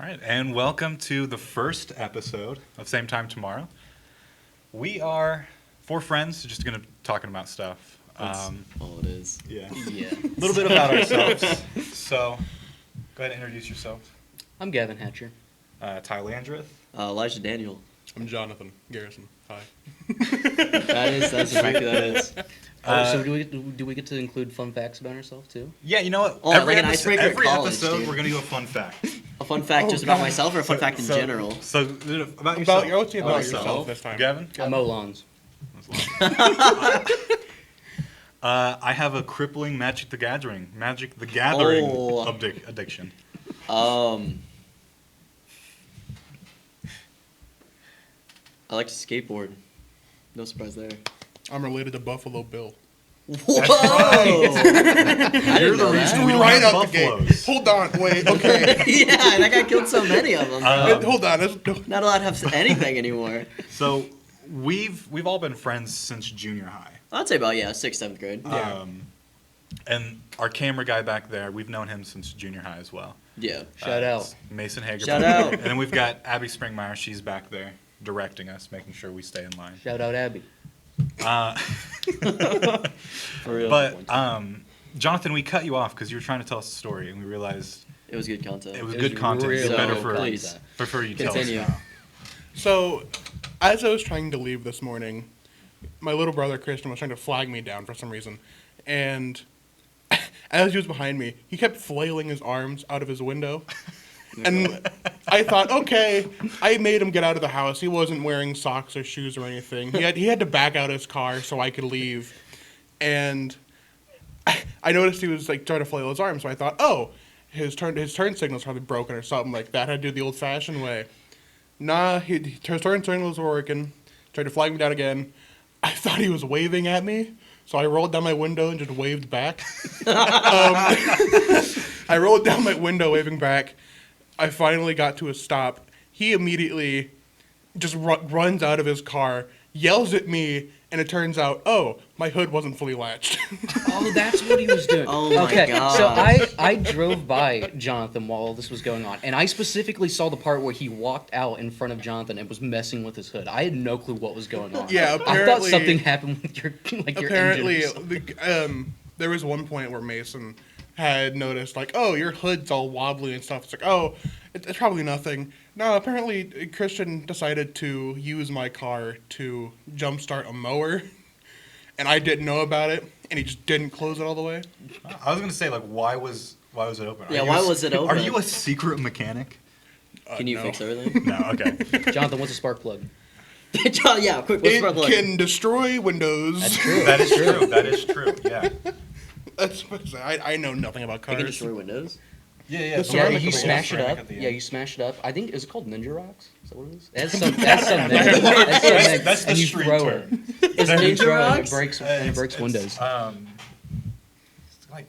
right, and welcome to the first episode of Same Time Tomorrow. We are four friends just going to talking about stuff. That's all it is. Yeah. Yeah. A little bit about ourselves. So, go ahead and introduce yourself. I'm Gavin Hatcher. Ty Landreth. Elijah Daniel. I'm Jonathan Garrison. Hi. That's exactly what that is. So do we get to include fun facts about ourselves too? Yeah, you know what? Oh, like an icebreaker at every college, episode, dude. we're going to do a fun fact. A fun fact just about myself or a fun fact in general? So, about yourself. Let's see about yourself. yourself this time. Gavin? I mow lawns. I have a crippling Magic the Gathering addiction. I like to skateboard. No surprise there. I'm related to Buffalo Bill. Whoa! You're the reason we don't Right have out the gate. buffaloes. Hold on, wait, okay. Yeah, that guy killed so many of them. Hold on. Not allowed to have anything anymore. So we've all been friends since junior high. I'd say about 6th, 7th grade. Yeah. And our camera guy back there, we've known him since junior high as well. Yeah. Shout out. It's Mason Hager. Shout out. And then we've got Abby Springmeyer. She's back there directing us, making sure we stay in line. Shout out Abby. For real. But Jonathan, we cut you off because you were trying to tell us a story, and we realized It was good content. it was It was good content. real It's better good for content. you tell us Continue. now. So, as I was trying to leave this morning, my little brother Christian was trying to flag me down for some reason. And as he was behind me, he kept flailing his arms out of his window. And I thought, okay, I made him get out of the house. He wasn't wearing socks or shoes or anything. He had to back out his car so I could leave. And I noticed he was like trying to flail his arms, so I thought, oh, his turn signal's probably broken or something like that. I'd do it the old-fashioned way. Nah, his turn signals were working. Tried to flag me down again. I thought he was waving at me, so I rolled down my window and just waved back. I rolled down my window, waving back. I finally got to a stop. He immediately just runs out of his car, yells at me, and it turns out, oh, my hood wasn't fully latched. Oh, that's what he was doing. Oh my okay, God. so I drove by Jonathan while this was going on, and I specifically saw the part where he walked out in front of Jonathan and was messing with his hood. I had no clue what was going on. Yeah, I thought apparently- something happened with your Apparently, engine or something. there was one point where Mason had noticed, like, oh, your hood's all wobbly and stuff. It's like, oh, it's probably nothing. No, apparently Christian decided to use my car to jumpstart a mower, and I didn't know about it, and he just didn't close it all the way. I was gonna say, like, why was it open? Yeah, why was it open? Are you a secret mechanic? Can you no. fix everything? No. Okay. Jonathan, what's a spark plug? John, yeah, quick. What's It the plug? can destroy windows. That's true. That is true. That is true. Yeah. That's I know nothing about It cars. can destroy windows. Yeah. The Yeah, ceramic you of the smash it ceramic up. at the Yeah, end. you smash it up. I think, is it called Ninja Rocks? Is that what it is? It has some name. That's the and you street throw term. it. Is And you Ninja throw it and Rocks? it breaks, and it breaks windows. It's like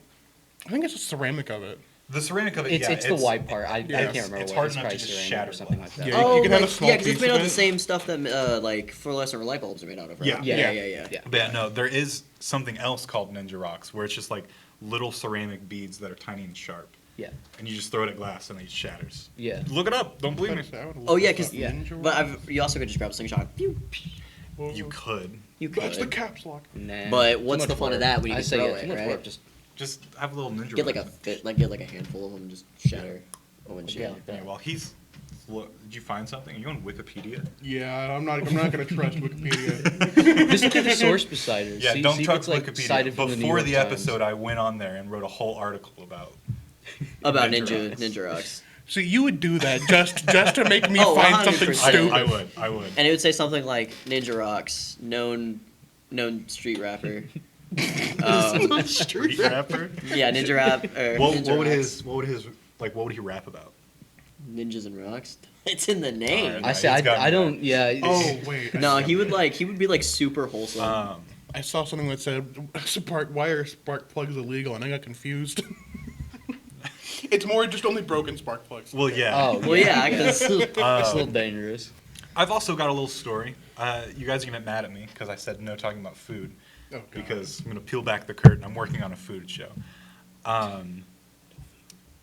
I think it's the ceramic of it. the ceramic of it. It's the white part. I can't remember it's what hard it's enough to probably just ceramic shatter or something glass. like that. Yeah. you can have a small because it's piece made of out of the it. same stuff that like fluorescent light bulbs are made out of, right? Yeah. Yeah. Yeah. But yeah, no, there is something else called Ninja Rocks, where it's just like little ceramic beads that are tiny and sharp, Yeah. and you just throw it at glass and it shatters. Yeah. Look it up. Don't believe me. Oh yeah, because Yeah. you also could just grab a slingshot. Pew. You could You That's the could. caps lock. Nah, But too what's much the fun of work. that when you I can say throw yeah, it, too much right? work. just have a little Ninja. Get like Rocks. a fit, like get like a handful of them and just shatter a windshield. Yeah. Yeah, well, he's. Look, did you find something? Are you on Wikipedia? Yeah, I'm not gonna trust Wikipedia. Just look at the source beside it. Yeah, see, don't see if trust it's, like, Wikipedia. cited from Before New the York Times. episode, I went on there and wrote a whole article about. About Ninja Ninja Rocks. Rocks. So you would do that just to make me Oh, find something 100%. stupid. I would. And it would say something like Ninja Rocks, known street rapper. Street rapper. Yeah, Ninja Rap. Or Ninja Rocks. What would he rap about? Ninjas and Rocks? It's in the name. Alright. I say He's got I me don't. Yeah. Oh wait. No, he would be like super wholesome. I saw something that said why are spark plugs illegal, and I got confused. It's more just only broken spark plugs. Well, yeah. Oh, well, yeah, because it's a little dangerous. I've also got a little story. You guys are gonna get mad at me because I said no talking about food. Oh, God. Because I'm gonna peel back the curtain. I'm working on a food show.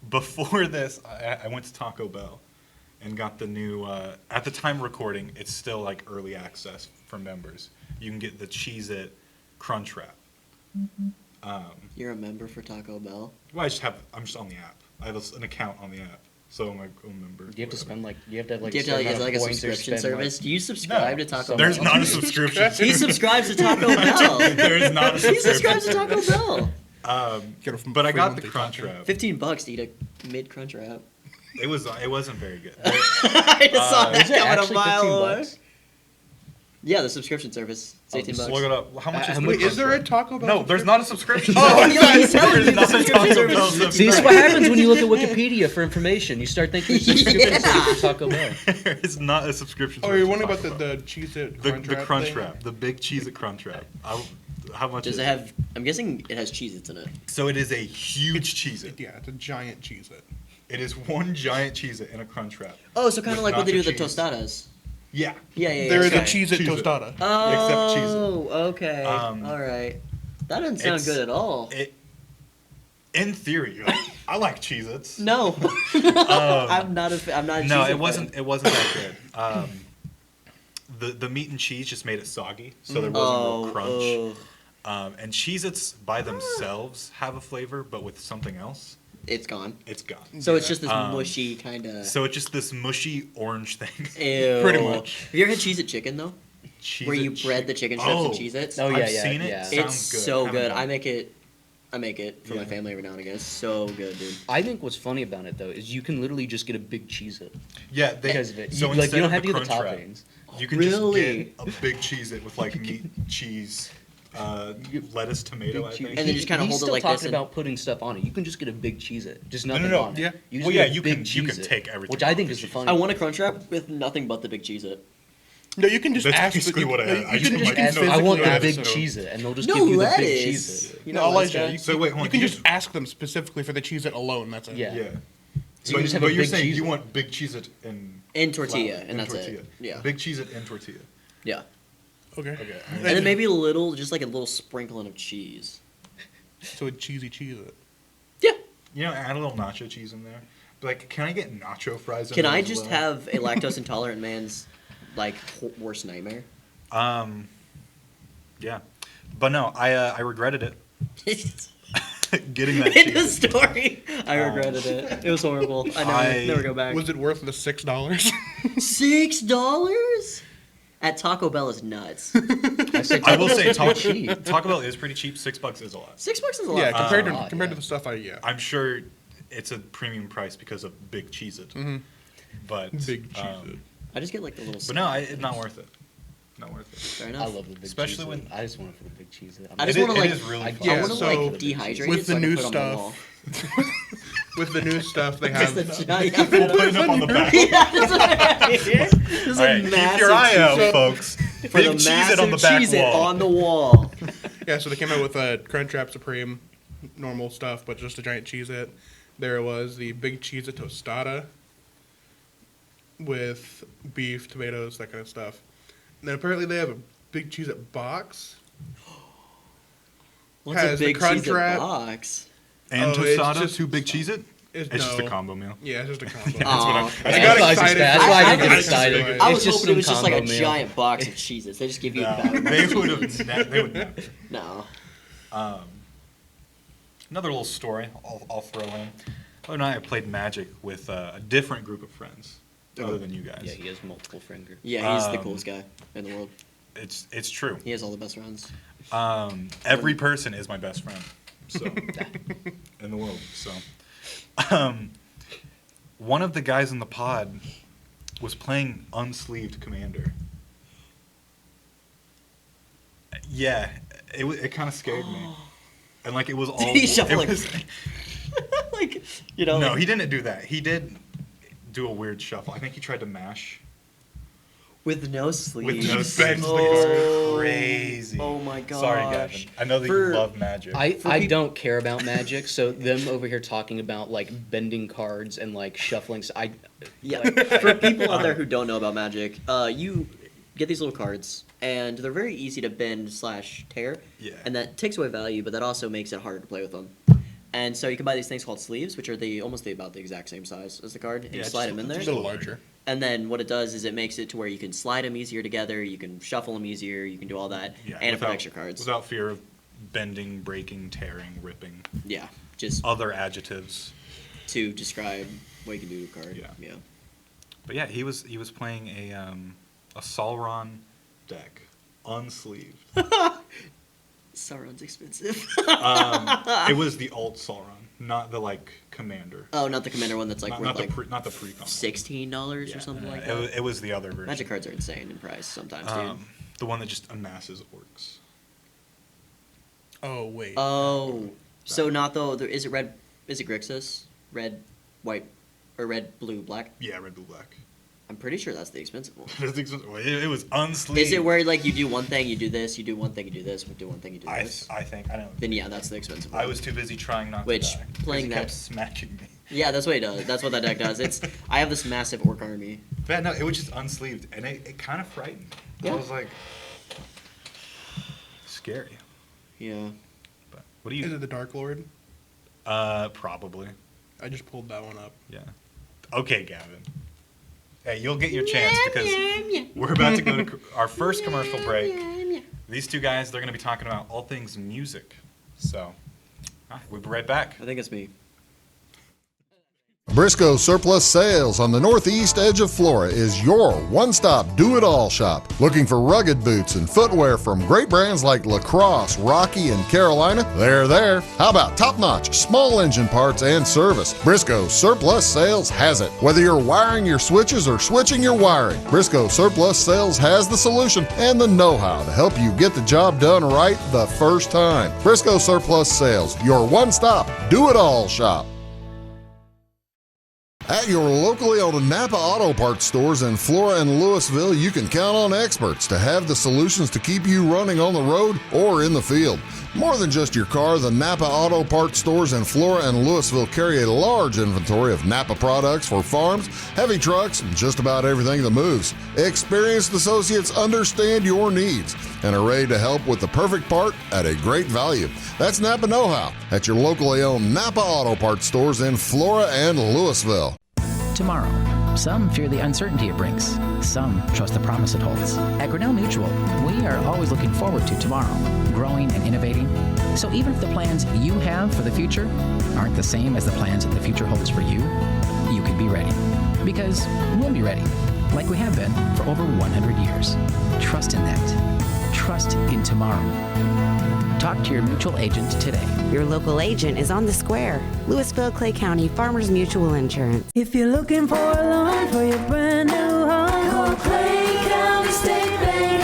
Before this, I went to Taco Bell, and got the new. At the time of recording, it's still like early access for members. You can get the Cheez-It Crunchwrap. You're a member for Taco Bell? Well, I'm just on the app. I have an account on the app, so I'm a member. Do you have to spend like? Do you have to have like? Do you have to certain is it amount like of a points or subscription spend, service? like- Do you subscribe to Taco Bell? There's not a subscription. He subscribes to Taco Bell. There is not a He subscription. subscribes to Taco service. Bell. Get it from But I free got the monthly Crunch taco. Wrap. $15 to eat a mid crunch wrap. It wasn't very good. I just saw Is that it coming a actually mile away. $15? Yeah, the subscription service. It's Oh, $18. Just look it up. How much How is much- Wait, is there a Crunch Wrap? Taco Bell? No, there's not a subscription. Oh, yeah, he's telling There's you the not a subscription Taco Bell service. See, this is subscription. what happens when you look at Wikipedia for information. You start thinking it's subscription Yeah. service for Taco Bell. It's not a subscription. Oh, service you're for wondering about Taco Bell. the Cheez-It the Crunch the Wrap Crunch thing? Wrap, the big Cheez-It Crunch Wrap. How much Does is it have? I'm guessing it has Cheez-Its in it. So it is a huge Cheez-It. Yeah, it's a giant Cheez-It. It is one giant Cheez-It in a Crunch Wrap. Oh, so kind of With like what they do with the nacho cheese. tostadas. Yeah. Yeah. There is a okay. Cheez-It Cheez-It. tostada. Oh, Cheez-It. okay. Um, All right. That doesn't sound it's- good at all. In theory, I like Cheez-Its. No, Um, I'm not a. I'm not. A No, Cheez-It it wasn't. fan. It wasn't that good. The meat and cheese just made it soggy, so there wasn't real crunch. Oh, And Cheez-Its by themselves have a flavor, but with something else, it's gone. it's gone. So it's just this Um, mushy kind of. So it's just this mushy orange thing. Ew. Pretty much. Have you ever had Cheez-It chicken though? Cheez-It Where you bread the chicken strips and Oh. Cheez-Its? Oh, yeah, I've yeah, seen it. yeah. Sounds It's good. so Haven't good. done it. I make it for my Yeah. family every now and again. It's so good, dude. I think what's funny about it though is you can literally just get a big Cheez-It Yeah, they, because of it. So you, like you instead don't of have to get the Crunch Wrap, toppings. You can Really? just get a big Cheez-It with like meat, cheese, lettuce, tomato. I think. And then just kinda He's hold it still like talking this and- about putting stuff on it. You can just get a big Cheez-It, just No, nothing no. on it. Yeah. You just Well, get yeah, a you big can Cheez-It, take everything which I off think the is the Cheez-It. funny. I want a crunch wrap with nothing but the big Cheez-It. No, you can just That's ask. basically what I had. I You just can like, just no, I want the physically big ask them. Cheez-It, and they'll just No give you the lettuce. big Cheez-It. You No, know, lettuce Elijah, guy? you, So wait, hold on, you can you just ask them specifically for the Cheez-It alone. That's it. Yeah. Yeah. So you just have a but you're big saying you Cheez-It. want big Cheez-It in In tortilla, flour, and in that's tortilla. it. Yeah. Big Cheez-It in tortilla. Yeah. Okay. Okay. And then maybe a little, just like a little sprinkling of cheese. So a cheesy Cheez-It. Yeah. You know, add a little nacho cheese in there. But like, can I get nacho fries in Can there I as just well? have a lactose intolerant man's like worst nightmare? Yeah. But no, I regretted it. In Getting that the cheese. story, I regretted it. It was horrible. I never go back. Was it worth the $6? $6 at Taco Bell is nuts. I will say Taco Taco, cheap. Taco Bell is pretty cheap. $6 is a lot. $6 is a lot. Yeah, compared to lot, compared yeah. to the stuff yeah. I'm sure it's a premium price because of Big Cheez-It. Mhm. But Big Cheez-It. I just get like the little. But no, it's not worth it. Not worth it. Fair I enough. love the big Especially Cheez-It. when- I just want it for the big Cheez-It. I just It want to is- like. it is really I fun. Yeah, want to so like dehydrate with it so the I can new put it on the wall. stuff, with the new stuff, they have. Just the giant. We'll put it up on the back. Yeah, that's right here. There's All right, keep your eye out, Cheez-It. folks. for Big the Cheez-It massive on the back Cheez-It wall. on the wall. Yeah, so they came out with a Crunchwrap Supreme, normal stuff, but just a giant Cheez-It. There was the big Cheez-It tostada with beef, tomatoes, that kind of stuff. And then apparently they have a big Cheez-It box. What's Has a the big Crunch Cheez-It Wrap. box? And Oh, it's tostada, just- 2 Big Cheez-It? It's just a no. combo meal. Yeah, it's just a combo. That's what I'm. Aw, That's I what got I'm- excited. That's why I I- didn't get I- excited. I It's was just hoping it was some just like a combo meal. giant box of Cheez-Its. They just give you No, that. they would have. They would never. No. Another little story I'll throw in. Oh, and I played Magic with a different group of friends, other than you guys. Yeah, he has multiple friend groups. Yeah, he's the Um, coolest guy in the world. It's true. He has all the best friends. Every person is my best friend, so in the world. So, one of the guys in the pod was playing unsleeved Commander. Yeah, it kind of scared me, and like it was all. Did he shuffle it like- was- Like, you know. no, like, he didn't do that. He did do a weird shuffle. I think he tried to mash. with no sleeves. With no sleeves. Oh, Crazy. Oh my gosh. Sorry, Gavin. I know that For- you love Magic. For I peop- don't care about Magic, so them over here talking about like bending cards and like shuffling. Yeah. For people out there who don't know about Magic, you get these little cards, and they're very easy to bend / tear. Yeah. And that takes away value, but that also makes it harder to play with them. And so you can buy these things called sleeves, which are about the exact same size as the card, and Yeah, you it's slide just- them in it's there. just A little larger. And then what it does is it makes it to where you can slide them easier together, you can shuffle them easier, you can do all that, Yeah, and it protects your cards. Without fear of bending, breaking, tearing, ripping, Yeah, just other adjectives. to describe what you can do to a card. Yeah. But yeah, he was playing a Sauron deck, unsleeved. Sauron's expensive. It was the alt Sauron, not the like commander. Oh, not the commander one that's like not, worth not the like not the pre-con. $16 or something like that. It was the other version. Magic cards are insane in price sometimes, dude. The one that just amasses orcs. Oh wait. Oh, so not though. Is it red? Is it Grixis? Red, white, or red, blue, black? Yeah, red, blue, black. I'm pretty sure that's the expensive one. It was unsleeved. Is it where like you do one thing, you do this, you do one thing, you do this, you do one thing, you do I this? think I don't. Then yeah, that's the expensive one. I was too busy trying not Which, to die. 'cause playing he that- kept smacking me. Yeah, that's what he does. That's what that deck does. I have this massive orc army. But yeah, no, it was just unsleeved, and it kind of frightened me. Yeah. I was like, scary. Yeah. But what do Is you? it the Dark Lord? Probably. I just pulled that one up. Yeah. Okay, Gavin. Hey, you'll get your chance because we're about to go to our first commercial break. These two guys, they're going to be talking about all things music. So, we'll be right back. I think it's me. Briscoe Surplus Sales on the northeast edge of Flora is your one-stop do-it-all shop. Looking for rugged boots and footwear from great brands like Lacrosse, Rocky, and Carolina? They're there. How about top-notch small engine parts and service? Briscoe Surplus Sales has it. Whether you're wiring your switches or switching your wiring, Briscoe Surplus Sales has the solution and the know-how to help you get the job done right the first time. Briscoe Surplus Sales, your one-stop do-it-all shop. At your locally owned Napa Auto Parts stores in Flora and Louisville, you can count on experts to have the solutions to keep you running on the road or in the field. More than just your car, the Napa Auto Parts stores in Flora and Louisville carry a large inventory of Napa products for farms, heavy trucks, and just about everything that moves. Experienced associates understand your needs and are ready to help with the perfect part at a great value. That's Napa Know-How at your locally owned Napa Auto Parts stores in Flora and Louisville. Tomorrow. Some fear the uncertainty it brings. Some trust the promise it holds. At Grinnell Mutual, we are always looking forward to tomorrow, growing and innovating. So even if the plans you have for the future aren't the same as the plans that the future holds for you, you can be ready. Because we'll be ready, like we have been for over 100 years. Trust in that. Trust in tomorrow. Talk to your mutual agent today. Your local agent is on the square. Louisville, Clay County Farmers Mutual Insurance. If you're looking for a loan for your brand new home, call Clay County State Bank.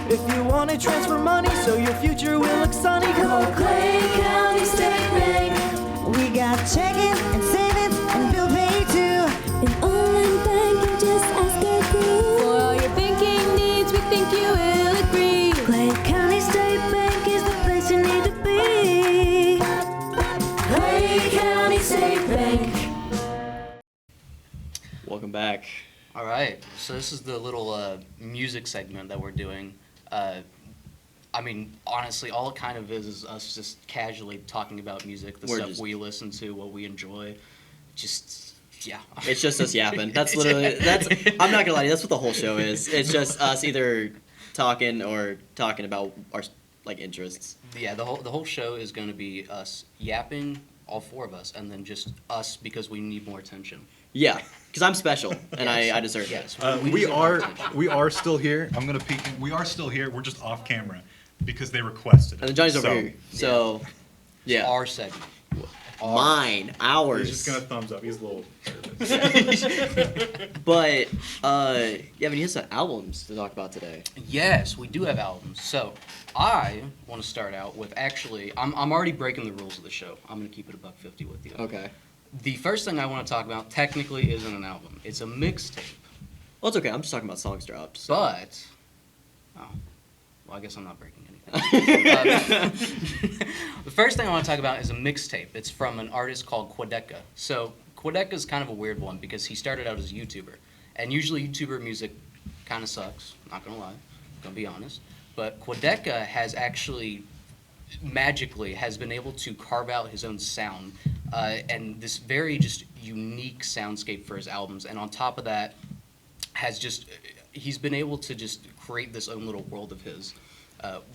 If you want to transfer money so your future will look sunny, call Clay County State Bank. We got checking and savings and bill pay too. An online bank, you just ask our crew. For all your banking needs, we think you will agree. Clay County State Bank is the place you need to be. Clay County State Bank. Welcome back. All right, so this is the little music segment that we're doing. I mean, honestly, all it kind of is us just casually talking about music, the We're stuff just- we listen to, what we enjoy. Just, yeah. It's just us yapping. That's literally. I'm not gonna lie to you. That's what the whole show is. It's just us either talking or talking about our like interests. Yeah, the whole show is going to be us yapping, all four of us, and then just us because we need more attention. Yeah, because I'm special and Yes. I deserve Yes, it. We deserve more are attention. still here. I'm gonna peek. We are still here. We're just off camera because they requested it. And then Johnny's over So, here. So, yeah. Our segment. Mine, ours. He's just gonna thumbs up. He's a little nervous. But, yeah, but he has some albums to talk about today. Yes, we do have albums. So I want to start out with actually, I'm already breaking the rules of the show. I'm going to keep it $1.50 with you. Okay. The first thing I want to talk about technically isn't an album. It's a mixtape. Well, it's okay. I'm just talking about songs dropped. So. But, well, I guess I'm not breaking anything. The first thing I want to talk about is a mixtape. It's from an artist called Quadeca. So Quadeca is kind of a weird one because he started out as a YouTuber. And usually YouTuber music kind of sucks, not going to lie, going to be honest. But Quadeca has actually magically has been able to carve out his own sound and this very just unique soundscape for his albums. And on top of that, he's been able to just create this own little world of his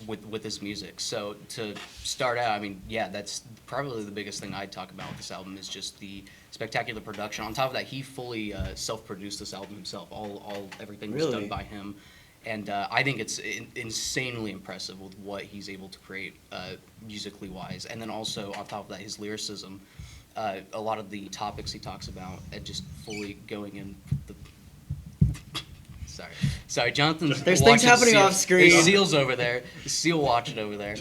with his music. So to start out, I mean, yeah, that's probably the biggest thing I'd talk about with this album is just the spectacular production. On top of that, he fully self-produced this album himself. Everything was done by him. And I think it's insanely impressive with what he's able to create musically wise. And then also on top of that, his lyricism, a lot of the topics he talks about, and just fully going in the. Sorry, Jonathan's. There's things happening off screen. There's seals over there. Seal watching over there.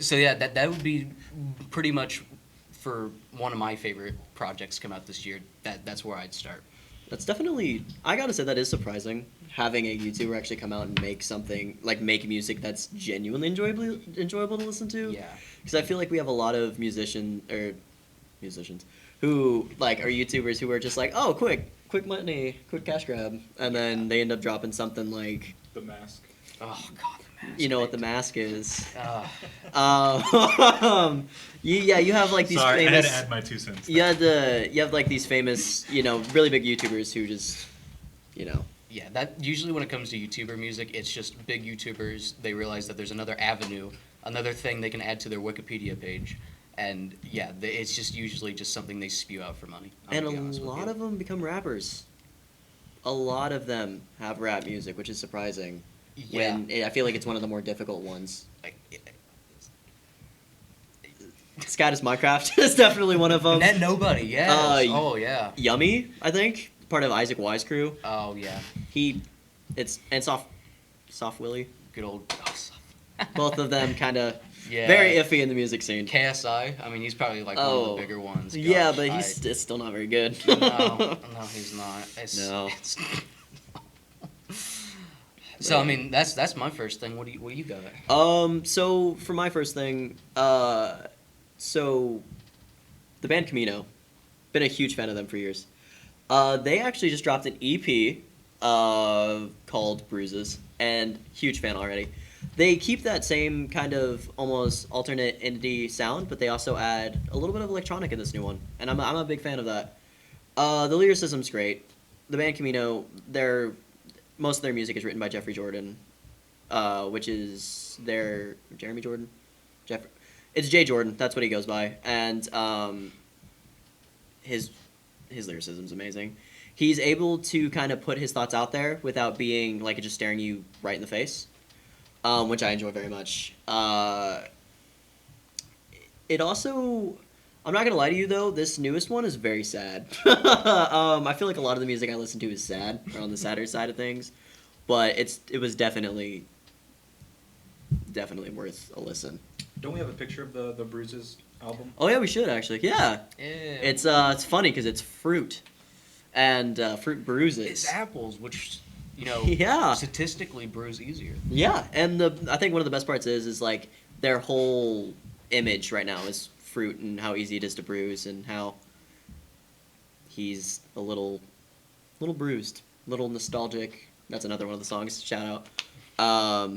So yeah, that would be pretty much for one of my favorite projects come out this year. That's where I'd start. That's definitely, I gotta say that is surprising, having a YouTuber actually come out and make something, like make music that's genuinely enjoyable to listen to. Yeah. Because I feel like we have a lot of musicians who like are YouTubers who are just like, oh, quick money, quick cash grab, and then they end up dropping something like The Mask. Oh God, The Mask. You know what The Mask is. Yeah, you have like these Sorry, famous. I had to add my 2 cents. You have like these famous, really big YouTubers who just, Yeah, that usually when it comes to YouTuber music, it's just big YouTubers. They realize that there's another avenue, another thing they can add to their Wikipedia page, and yeah, it's just usually just something they spew out for money. And a lot of them become rappers. A lot of them have rap music, which is surprising. Yeah. When I feel like it's one of the more difficult ones. Scat is Minecraft is definitely one of them. Net Nobody, yes. Oh yeah. Yummy, I think, part of Isaac Wise crew. Oh yeah. And Soft Willie. Good old. Both of them kind of Yeah. very iffy in the music scene. KSI, I mean, he's probably like one of the bigger ones. Gosh, yeah, but he's still not very good. No, he's not. So I mean, that's my first thing. What do you got? So for my first thing, so the band Camino, been a huge fan of them for years. They actually just dropped an EP called Bruises, and huge fan already. They keep that same kind of almost alternate indie sound, but they also add a little bit of electronic in this new one, and I'm a big fan of that. The lyricism's great. The band Camino, most of their music is written by Jeffrey Jordan, which is Jeremy Jordan? It's Jay Jordan, that's what he goes by, and his lyricism's amazing. He's able to kind of put his thoughts out there without being like just staring you right in the face, which I enjoy very much. It also, I'm not gonna lie to you though, this newest one is very sad. I feel like a lot of the music I listen to is sad, or on the sadder side of things, but it was definitely worth a listen. Don't we have a picture of the Bruises album? Oh yeah, we should actually. Yeah. It's funny because it's fruit, and fruit bruises. It's apples, which yeah, statistically bruise easier. Yeah, and I think one of the best parts is like their whole image right now is fruit and how easy it is to bruise and how he's a little bruised, little nostalgic. That's another one of the songs. Shout out.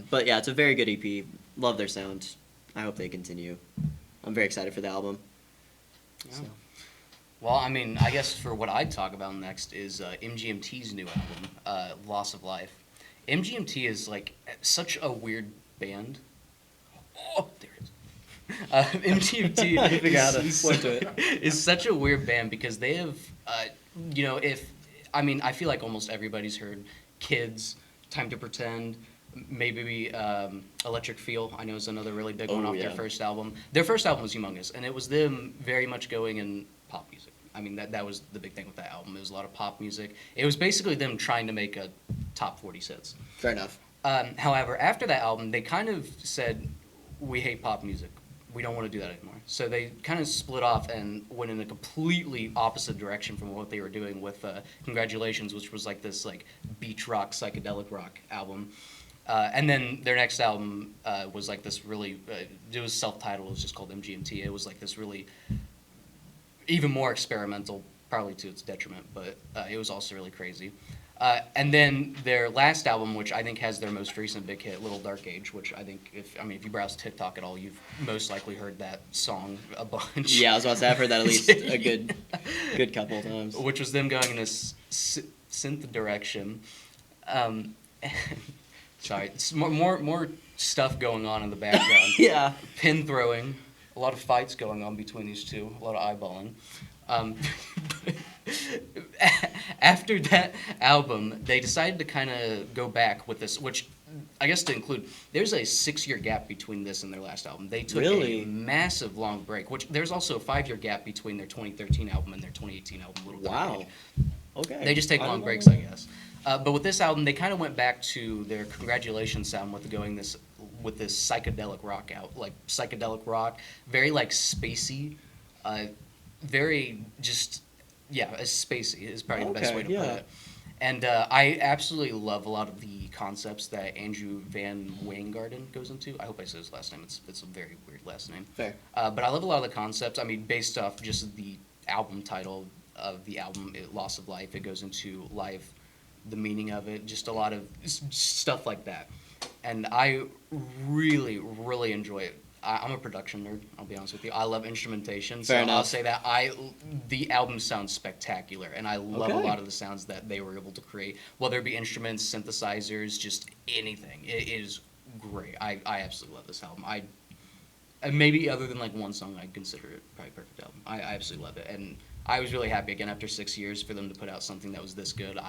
But yeah, it's a very good EP. Love their sound. I hope they continue. I'm very excited for the album. Yeah. So. Well, I mean, I guess for what I'd talk about next is MGMT's new album, Loss of Life. MGMT is like such a weird band. Oh, there it is. MGMT is such a weird band because they have, I feel like almost everybody's heard Kids, Time to Pretend, maybe Electric Feel, I know is another really big one off their first album. Their first album was humongous, and it was them very much going in pop music. I mean, that was the big thing with that album. It was a lot of pop music. It was basically them trying to make a top 40 hits. Fair enough. However, after that album, they kind of said, we hate pop music. We don't want to do that anymore. So they kind of split off and went in a completely opposite direction from what they were doing with Congratulations, which was like this like beach rock, psychedelic rock album. And then their next album was like this really, it was self-titled, it was just called MGMT. It was like this really, even more experimental, probably to its detriment, but it was also really crazy. And then their last album, which I think has their most recent big hit, Little Dark Age, which I think if you browse TikTok at all, you've most likely heard that song a bunch. Yeah, I was about to say I've heard that at least a good couple of times. Which was them going in a synth direction. Sorry, it's more stuff going on in the background. Yeah. Pin throwing, a lot of fights going on between these two, a lot of eyeballing. After that album, they decided to kind of go back with this, which I guess to include, there's a 6-year gap between this and their last album. They took Really? a massive long break, which there's also a 5-year gap between their 2013 album and their 2018 album, Little Dark Wow. Age. Okay. They just take I long don't know. breaks, I guess. But with this album, they kind of went back to their Congratulations sound with this psychedelic rock out, like psychedelic rock, very like spacey, very just spacey is probably the best way to put it. And I absolutely love a lot of the concepts that Andrew Van Wijngaarden goes into. I hope I said his last name. It's a very weird last name. Fair. But I love a lot of the concepts. I mean, based off just the album title of the album, Loss of Life, it goes into life, the meaning of it, just a lot of stuff like that. And I really, really enjoy it. I'm a production nerd, I'll be honest with you. I love instrumentation, so Fair I'll enough. say that the album sounds spectacular, and I love a Okay. lot of the sounds that they were able to create, whether it be instruments, synthesizers, just anything. It is great. I absolutely love this album. And maybe other than like one song, I'd consider it probably a perfect album. I absolutely love it, and I was really happy again after 6 years for them to put out something that was this good.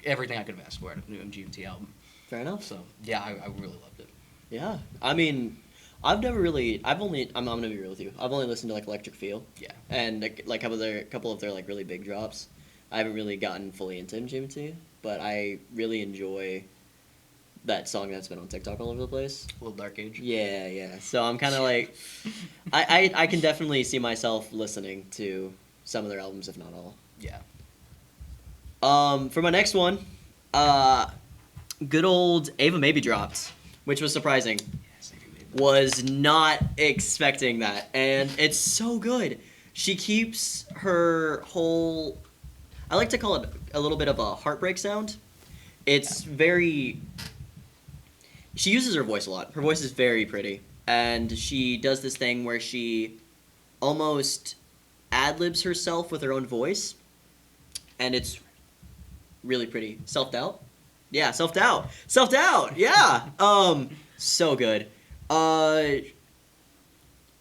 Everything I could have asked for out of a new MGMT album. Fair enough. So yeah, I really loved it. Yeah. I mean, I'm gonna be real with you. I've only listened to like Electric Feel. Yeah. And like a couple of their like really big drops. I haven't really gotten fully into MGMT, but I really enjoy that song that's been on TikTok all over the place. Little Dark Age. Yeah. So I'm kind of like, I can definitely see myself listening to some of their albums, if not all. Yeah. For my next one, good old Ava Maybe dropped, which was surprising. Was not expecting that, and it's so good. She keeps her whole, I like to call it a little bit of a heartbreak sound. It's very, she uses her voice a lot. Her voice is very pretty, and she does this thing where she almost ad-libs herself with her own voice, and it's really pretty. Self-doubt? Yeah, self-doubt. Self-doubt, yeah! So good.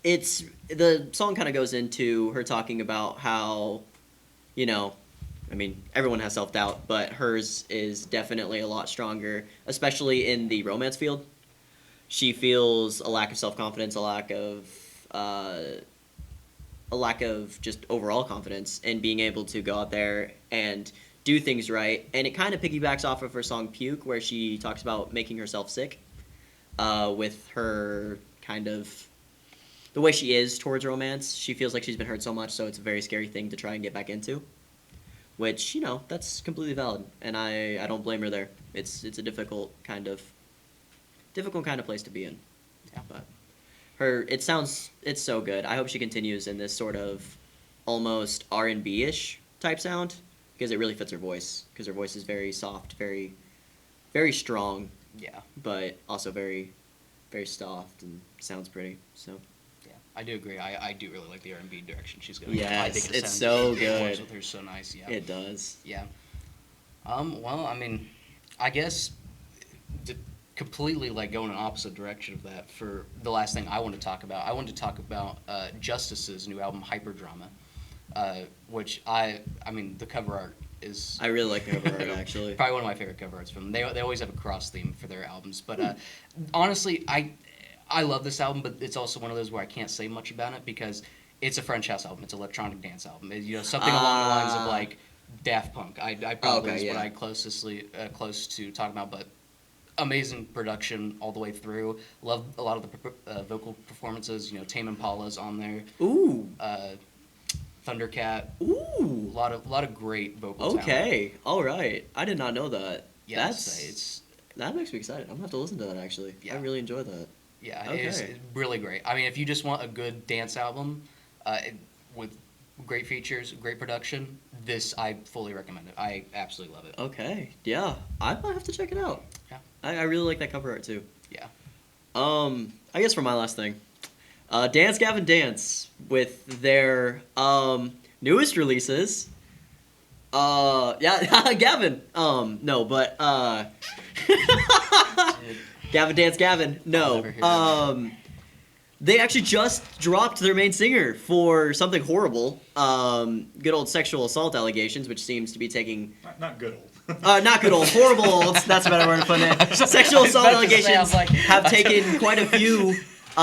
It's, the song kind of goes into her talking about how, everyone has self-doubt, but hers is definitely a lot stronger, especially in the romance field. She feels a lack of self-confidence, a lack of just overall confidence in being able to go out there and do things right. And it kind of piggybacks off of her song Puke, where she talks about making herself sick. With her kind of the way she is towards romance. She feels like she's been hurt so much, so it's a very scary thing to try and get back into. Which, that's completely valid, and I don't blame her there. It's a difficult kind of place to be in. Yeah. But it's so good. I hope she continues in this sort of almost R&B-ish type sound, because it really fits her voice, because her voice is very soft, very, very strong. Yeah. But also very, very soft and sounds pretty. So. Yeah, I do agree. I do really like the R&B direction she's going. Yes, I think it's so good. With her so nice. Yeah. It does. Yeah. Well, I guess completely like going in opposite direction of that. For the last thing I want to talk about, Justice's new album Hyperdrama, which the cover art is. I really like the cover art, actually. Probably one of my favorite cover arts from them. They always have a cross theme for their albums, but honestly, I love this album, but it's also one of those where I can't say much about it because it's a French house album. It's an electronic dance album. Something along the lines of like Daft Punk. I probably is what I close to talking about, but amazing production all the way through. Love a lot of the vocal performances. Tame Impala's on there. Ooh. Thundercat. Ooh. A lot of great vocal talent. Okay. All right. I did not know that. Yeah, that makes me excited. I'm gonna have to listen to that actually. Yeah. I really enjoy that. Yeah, Okay. it's really great. If you just want a good dance album with great features, great production, this, I fully recommend it. I absolutely love it. Okay, yeah, I might have to check it out. Yeah. I really like that cover art too. Yeah. I guess for my last thing, Dance Gavin Dance with their newest releases. Yeah, Gavin. No, but Gavin Dance Gavin. I'll never hear No. They actually just dropped their main singer for something horrible. Good old sexual assault allegations, which seems to be taking. Not good old. Not good old, horrible old. That's a better word to put it. Sexual assault allegations have taken quite a few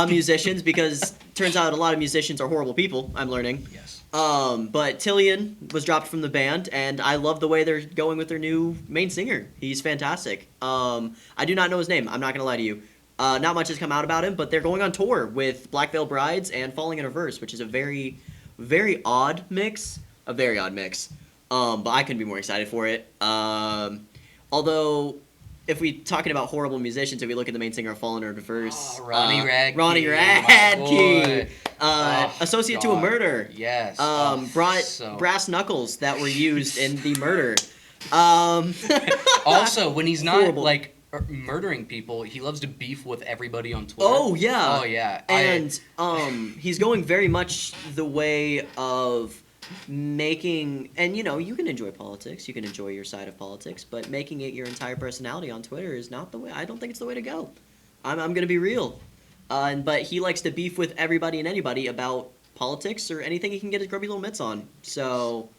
musicians, because turns out a lot of musicians are horrible people. I'm learning. Yes. But Tillian was dropped from the band, and I love the way they're going with their new main singer. He's fantastic. I do not know his name. I'm not gonna lie to you. Not much has come out about him, but they're going on tour with Black Veil Brides and Falling in Reverse, which is a very, very odd mix. A very odd mix. But I couldn't be more excited for it. Although, if we talking about horrible musicians, if we look at the main singer of Fallen in Reverse, Ronnie Radke. Ronnie my boy. Radke, Associate to a God. Murder. Yes. Brought so- brass knuckles that were used in the murder. Also, when he's not Horrible. like murdering people, he loves to beef with everybody on Twitter. Oh yeah. Oh yeah. And he's going very much the way of making, and you know, you can enjoy politics, you can enjoy your side of politics, but making it your entire personality on Twitter is not the way. I don't think it's the way to go. I'm gonna be real. But he likes to beef with everybody and anybody about politics or anything he can get his grubby little mitts on. So,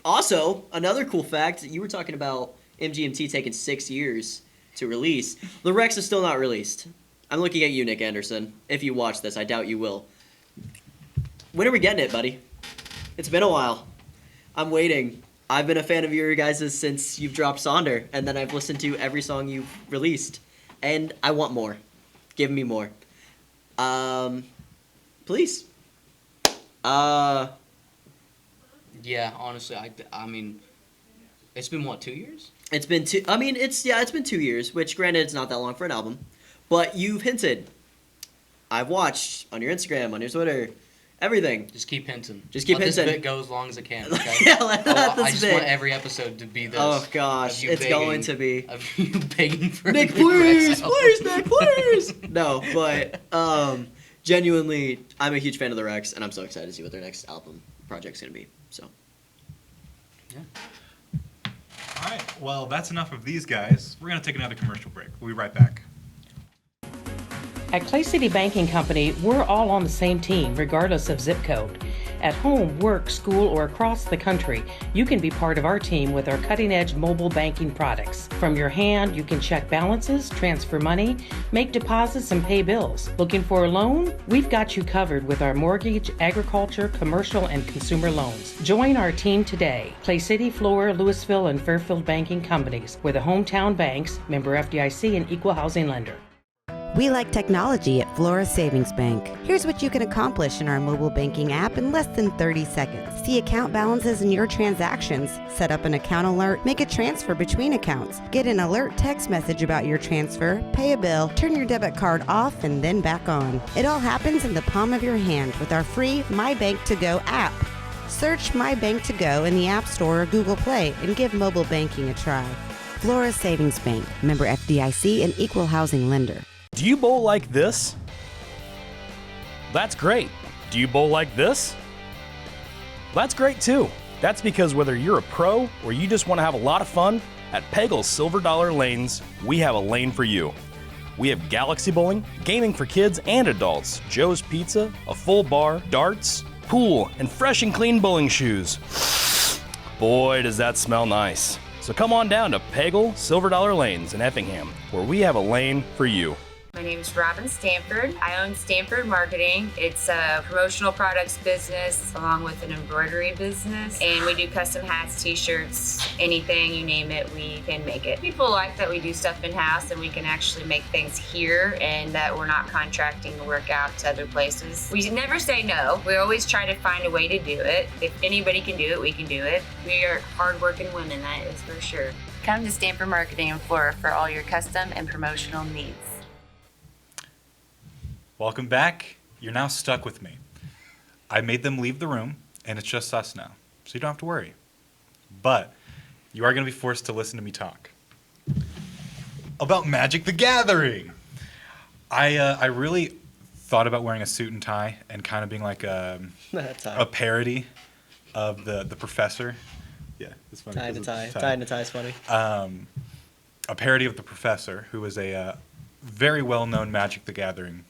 also another cool fact, you were talking about MGMT taking 6 years to release. The Rex is still not released. I'm looking at you, Nick Anderson. If you watch this, I doubt you will. When are we getting it, buddy? It's been a while. I'm waiting. I've been a fan of your guys' since you've dropped Sonder, and then I've listened to every song you've released. And I want more. Give me more. Please. Yeah, honestly, I mean, it's been what, 2 years? It's been it's been 2 years, which granted it's not that long for an album. But you've hinted. I've watched on your Instagram, on your Twitter, everything. Just keep hinting. Just keep let hinting. This bit go as long as it can. Okay. Yeah, let I this just bit. want every episode to be this. Oh gosh, of you it's going begging- to be. Of you begging for Nick, a new please, Rex album. please, Nick, please. No, but genuinely, I'm a huge fan of the Rex, and I'm so excited to see what their next album project's gonna be. So. All right. Well, that's enough of these guys. We're gonna take another commercial break. We'll be right back. At Clay City Banking Company, we're all on the same team, regardless of zip code. At home, work, school, or across the country, you can be part of our team with our cutting-edge mobile banking products. From your hand, you can check balances, transfer money, make deposits, and pay bills. Looking for a loan? We've got you covered with our mortgage, agriculture, commercial, and consumer loans. Join our team today. Clay City, Flora, Louisville, and Fairfield Banking Companies. We're the hometown banks, member FDIC, and equal housing lender. We like technology at Flora Savings Bank. Here's what you can accomplish in our mobile banking app in less than 30 seconds. See account balances in your transactions, set up an account alert, make a transfer between accounts, get an alert text message about your transfer, pay a bill, turn your debit card off and then back on. It all happens in the palm of your hand with our free My Bank to Go app. Search My Bank to Go in the App Store or Google Play and give mobile banking a try. Flora Savings Bank, member FDIC and equal housing lender. Do you bowl like this? That's great. Do you bowl like this? That's great too. That's because whether you're a pro or you just want to have a lot of fun, at Peggle's Silver Dollar Lanes, we have a lane for you. We have galaxy bowling, gaming for kids and adults, Joe's Pizza, a full bar, darts, pool, and fresh and clean bowling shoes. Boy, does that smell nice. So come on down to Peggle Silver Dollar Lanes in Effingham, where we have a lane for you. My name is Robin Stanford. I own Stanford Marketing. It's a promotional products business along with an embroidery business. And we do custom hats, t-shirts, anything, you name it, we can make it. People like that we do stuff in-house and we can actually make things here and that we're not contracting to work out to other places. We never say no. We always try to find a way to do it. If anybody can do it, we can do it. We are hardworking women, that is for sure. Come to Stanford Marketing in Flora for all your custom and promotional needs. Welcome back. You're now stuck with me. I made them leave the room, and it's just us now. so you don't have to worry. But you are going to be forced to listen to me talk about Magic the Gathering. I really thought about wearing a suit and tie and kind of being like a parody of the professor. Yeah, it's funny. Tie and a 'cause tie. it's Tie and a tie is funny. A parody of the professor, who is a very well-known Magic the Gathering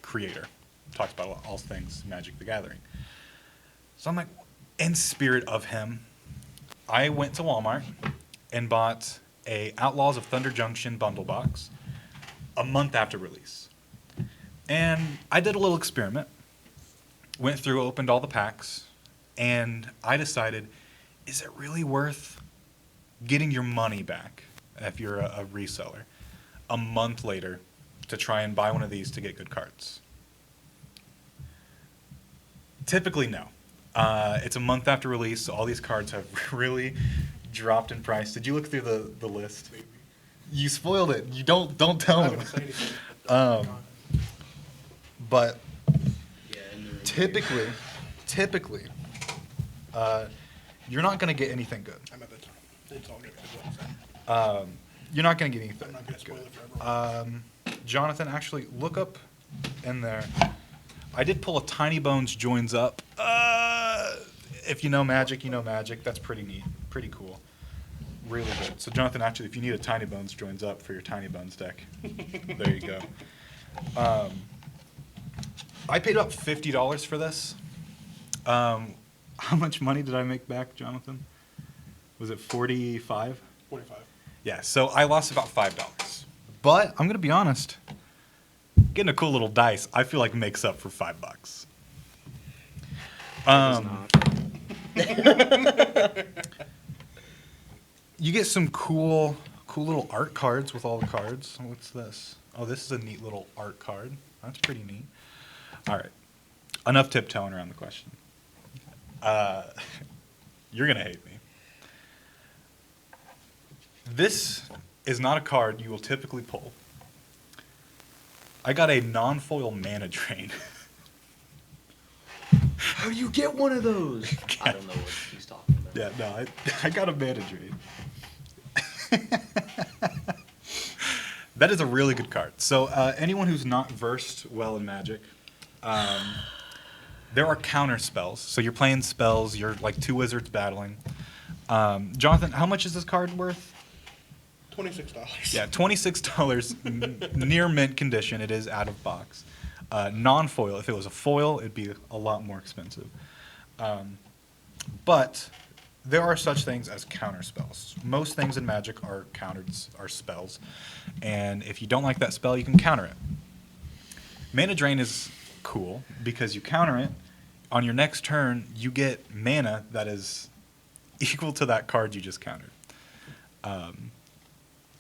creator. Talks about all things Magic the Gathering. So I'm like, in spirit of him, I went to Walmart and bought a Outlaws of Thunder Junction bundle box a month after release. And I did a little experiment. Went through, opened all the packs, and I decided, is it really worth getting your money back if you're a reseller a month later to try and buy one of these to get good cards? Typically, no. It's a month after release, so all these cards have really dropped in price. Did you look through the list? Maybe. You spoiled it. You don't tell I'm them. not gonna say anything. But Yeah, and they're typically, you're not going to get anything good. I'm at the top. It's all good. You're not going to get anything I'm not gonna spoil good. it for everyone. Jonathan, actually, look up in there. I did pull a Tiny Bones Joins Up. If you know Magic, you know Magic. That's pretty neat. Pretty cool. Really good. So, Jonathan, actually, if you need a Tiny Bones Joins Up for your Tiny Bones deck, there you go. I paid about $50 for this. How much money did I make back, Jonathan? Was it 45? 45. Yeah, so I lost about $5. But I'm going to be honest. Getting a cool little dice, I feel like makes up for $5. You get some cool little art cards with all the cards. What's this? Oh, this is a neat little art card. That's pretty neat. All right. Enough tiptoeing around the question. You're going to hate me. This is not a card you will typically pull. I got a non-foil Mana Drain. How do you get one of those? I don't know what he's talking about. Yeah, no, I got a Mana Drain. That is a really good card. So anyone who's not versed well in Magic, there are counter spells. So you're playing spells. You're like two wizards battling. Jonathan, how much is this card worth? $26. Yeah, $26, near mint condition. It is out of box. Non-foil. If it was a foil, it'd be a lot more expensive. But there are such things as counter spells. Most things in Magic are spells, and if you don't like that spell, you can counter it. Mana Drain is cool because you counter it. On your next turn, you get mana that is equal to that card you just countered.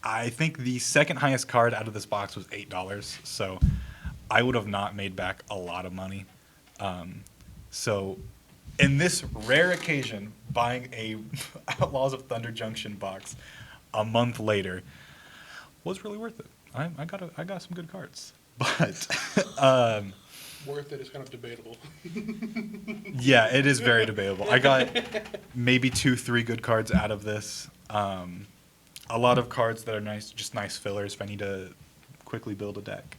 I think the second highest card out of this box was $8, so I would have not made back a lot of money. So in this rare occasion, buying a Outlaws of Thunder Junction box a month later was really worth it. I got some good cards, but Worth it is kind of debatable. yeah, it is very debatable. I got maybe 2-3 good cards out of this. A lot of cards that are nice, just nice fillers if I need to quickly build a deck.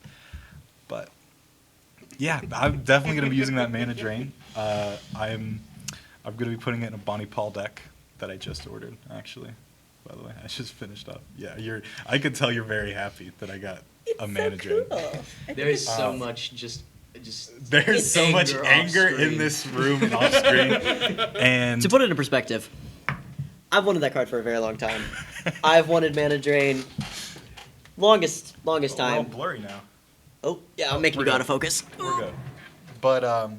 But yeah, I'm definitely going to be using that Mana Drain. I'm going to be putting it in a Bonnie Paul deck that I just ordered, actually. By the way, I just finished up. Yeah, I could tell you're very happy that I got a Mana Drain. There is so much just There's so much anger in this room and off screen. And To put it in perspective, I've wanted that card for a very long time. I've wanted Mana Drain longest we're all time. blurry now. Oh, yeah, I'm making you We're go out good. of focus. We're good. But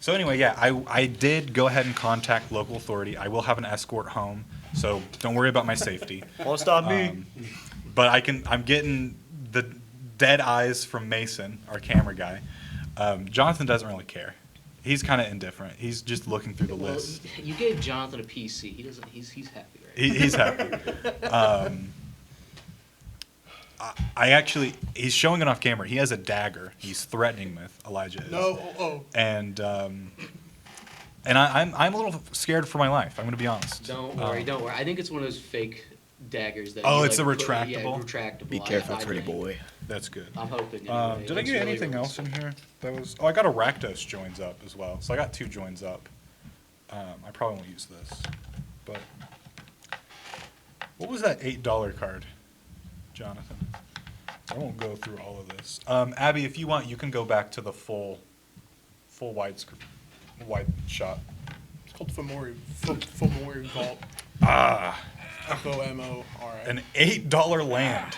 so anyway, yeah, I did go ahead and contact local authority. I will have an escort home, so don't worry about my safety. Won't stop me. But I'm getting the dead eyes from Mason, our camera guy. Jonathan doesn't really care. He's kind of indifferent. He's just looking through the list. You gave Jonathan a PC. He doesn't. He's happy, right? He's happy. I actually, he's showing it off camera. He has a dagger. He's threatening with Elijah. No, And And I'm a little scared for my life. I'm going to be honest. Don't worry, don't worry. I think it's one of those fake daggers that. Oh, you, it's a put- retractable? Yeah, retractable. Be careful, I pretty think. boy. That's good. I'm hoping. Anyway. Did I Looks get really, anything really else in here? That was. Oh, I got a Rakdos joins up as well. So I got 2 joins up. I probably won't use this, but what was that $8 card, Jonathan? I won't go through all of this. Abby, if you want, you can go back to the full wide shot. It's called Fomori Vault. Ah, FOMORI. an $8 land.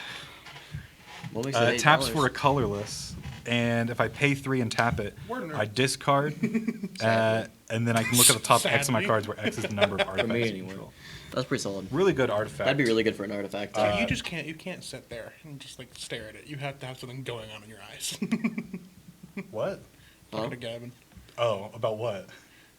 What makes it Taps $8? for a colorless, and if I pay 3 and tap it, Word nerd. I discard, and then I can look at the top X of my Sadly. cards, where X is the number of artifacts you anyway. control. That's pretty solid. Really good artifact. That'd be really good for an artifact. So you just can't sit there and just like stare at it. You have to have something going on in your eyes. What? Talking to Gavin. Oh, about what?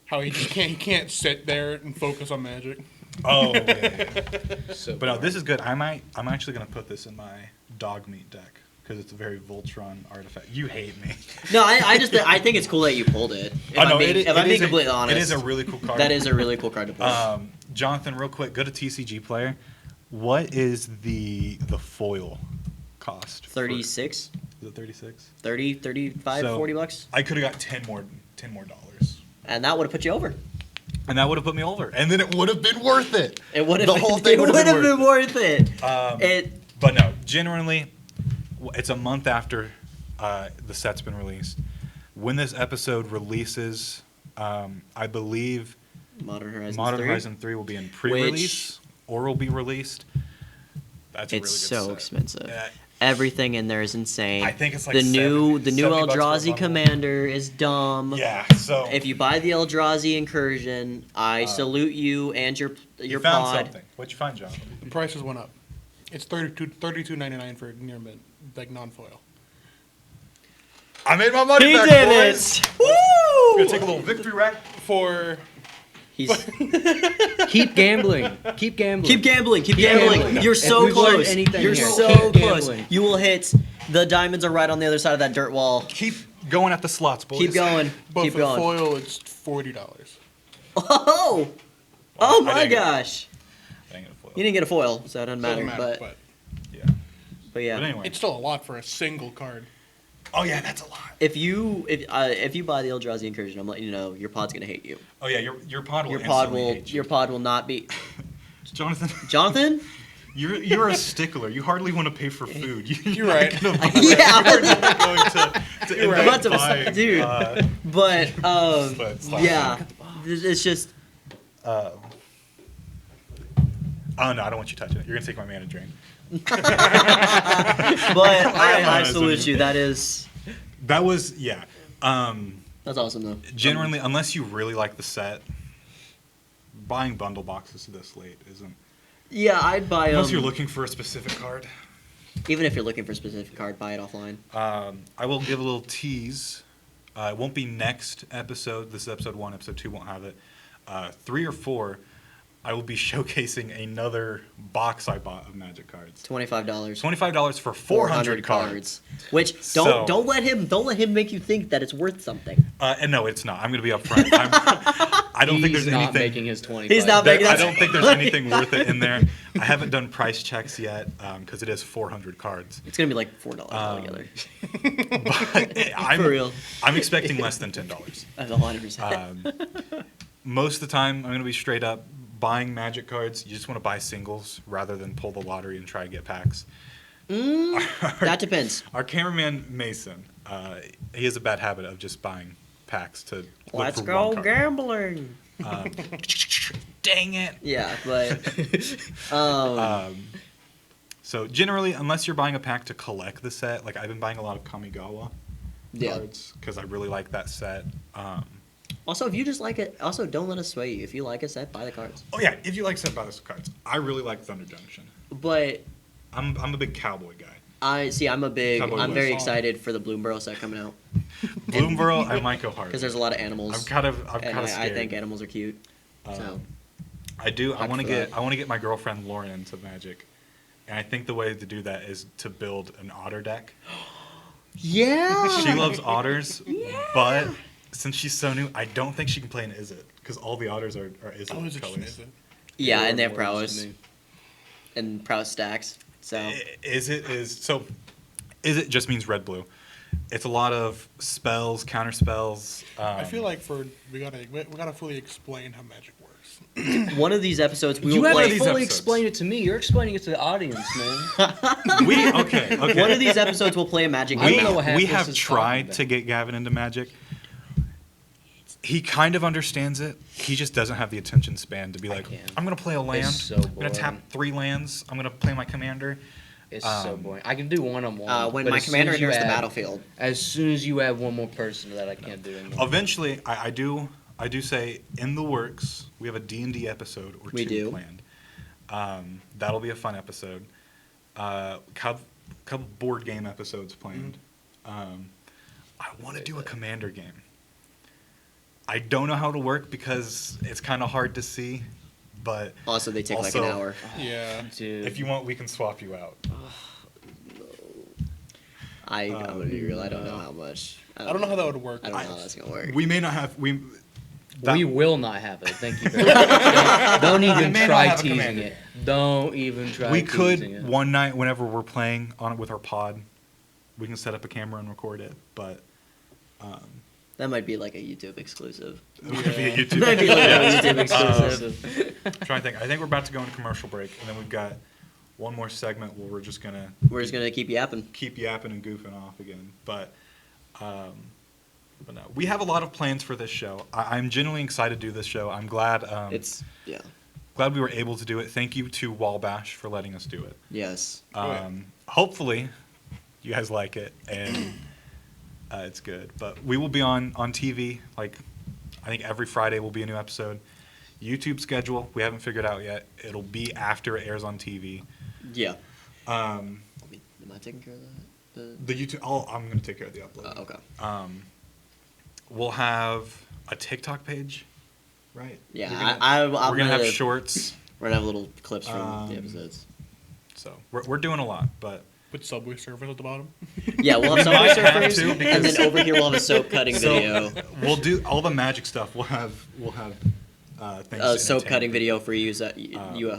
How he can't sit there and focus on Magic. Oh, yeah. So But no, this is good. I'm actually gonna put this in my dog meat deck because it's a very Voltron artifact. You hate me. No, I think it's cool that you pulled it. If I'm being completely honest, it is a really cool card. That is a really cool card to pull. Jonathan, real quick, go to TCG Player. What is the foil cost? 36, Is it 36? 30, 35, So, 40 bucks, I could have got 10 more dollars. and that would have put you over. And that would have put me over. And then it would have been worth it. It would have. The whole thing It would would have have been been worth it. But no, generally, it's a month after the set's been released. When this episode releases, I believe Modern Horizons Modern 3. Horizon 3 will be in pre-release or will be released. That's a It's really good so set. expensive. Yeah. Everything in there is insane. I think it's like the new 70 bucks for a Eldrazi bundle. Commander is dumb. Yeah, so If you buy the Eldrazi Incursion, I salute you and your you found pod. something. What'd you find, John? The prices went up. It's $32.99 for near mint, like non-foil. I made my money He back, did boys. it! We're gonna take a little victory rap. For He's Keep gambling. Keep gambling. keep gambling. Keep gambling. gambling. You're If so we've learned close. anything You're here, so keep close. gambling. You will hit. The diamonds are right on the other side of that dirt wall. Keep going at the slots, boys. Keep going. but Keep for going. foil, it's $40. Oh! I Oh my didn't get- gosh! I didn't get a foil. You didn't get a foil, so it doesn't matter. Doesn't matter, But Yeah. yeah. But anyway. it's still a lot for a single card. Oh yeah, that's a lot. If you buy the Eldrazi Incursion, I'm letting you know your pod's gonna hate you. Oh yeah, your pod will Your pod instantly will hate you. your pod will not be. Jonathan, Jonathan? you're a stickler. You hardly want to pay for food. You're right. Not gonna buy, Yeah. You're not going to You're end right. up buying, Dude. But it's like- yeah, it's just oh no, I don't want you touching it. You're gonna take my mana drain. But I honest salute with you. you. That is That was yeah. that's awesome though. Generally, unless you really like the set, buying bundle boxes this late isn't. Yeah, I'd buy Unless you're looking for a specific card. even if you're looking for a specific card, buy it offline. I will give a little tease. It won't be next episode. This is episode 1. Episode 2 won't have it. 3 or 4, I will be showcasing another box I bought of Magic cards. $25. $25 for 400 cards. Which So- don't let him make you think that it's worth something. And no, it's not. I'm going to be upfront. I don't think He's there's not anything. making his 20. He's not making I that. don't think there's anything worth it in there. I haven't done price checks yet because it is 400 cards. It's gonna be like $4 altogether. I'm, For real. I'm expecting less than $10. That's 100%. Most of the time, I'm going to be straight up buying Magic cards. You just want to buy singles rather than pull the lottery and try to get packs. That depends. Our cameraman Mason, he has a bad habit of just buying packs to look Let's for go one card. gambling. Dang it! Yeah, but So generally, unless you're buying a pack to collect the set, like I've been buying a lot of Kamigawa yeah. cards because I really like that set. Also, if you just like it, also don't let us sway you. If you like a set, buy the cards. Oh yeah, if you like set, buy those cards. I really like Thunder Junction. But I'm a big cowboy guy. I'm Cowboy very West. excited for the Bloomborough set coming out Bloomborough, I might go hard because there's a lot of animals. I'm kind of and I scared. think animals are cute. So I do. I Hyped want to for that. get my girlfriend Lauren into Magic, and I think the way to do that is to build an otter deck. yeah, She loves otters, but since she's so new, I don't think she can play an Is It because all the otters are Is It Oh, is it colors. Is It? Yeah, and they have More prowess. to me. And prowess stacks. So Is It just means red blue. It's a lot of spells, counter spells. I feel like we gotta fully explain how magic works. one of these episodes we You will haven't play. fully explained it to me. You're explaining it to the audience, man. Okay. One of these episodes we'll play a magic I game. don't know what half we this have is tried talking to get Gavin into magic. He kind of understands it. He just doesn't have the attention span to be like, can't. I'm going to play a land. so I'm going to tap boring. 3 lands. I'm going to play my commander. It's so boring. I can do one-on-one. When but my as soon commander as you enters the add- battlefield. As soon as you add one more person to that, I can't do it anymore. Eventually, I do say in the works, we have a D&D episode or We 2 do. planned. That'll be a fun episode. Couple board game episodes planned. I want to do a commander game. I don't know how to work because it's kind of hard to see, but Also, they take like an also, hour. Yeah. Dude. if you want, we can swap you out. I'm gonna be real. I don't know how much. I don't know how that would work. I don't know how that's gonna work. We may not have we will not have it. Thank you very much. Don't even may not try have a teasing commander. it. Don't even try We teasing could it. one night whenever we're playing on it with our pod, we can set up a camera and record it. But That might be like a YouTube exclusive. it would be a YouTube. Might be like a YouTube Yeah. exclusive. I'm trying to think. I think we're about to go into commercial break, and then we've got one more segment where we're just gonna keep yapping, and goofing off again. But no, we have a lot of plans for this show. I'm genuinely excited to do this show. I'm glad. Glad we were able to do it. Thank you to Wabash for letting us do it. Yes. Hopefully, you guys like it and it's good. But we will be on TV. Like, I think every Friday will be a new episode. YouTube schedule we haven't figured out yet. It'll be after it airs on TV. Yeah. Am I taking care of that? The YouTube. I'm going to take care of the upload. Okay. We'll have a TikTok page, right? Yeah, We're gonna have shorts. We're gonna have little clips from the episodes. So we're doing a lot, but with Subway surfers at the bottom. Yeah, we'll have Subway surfers, and then over here we'll have a soap cutting video. We'll do all the magic stuff. We'll have things. A soap cutting video for you at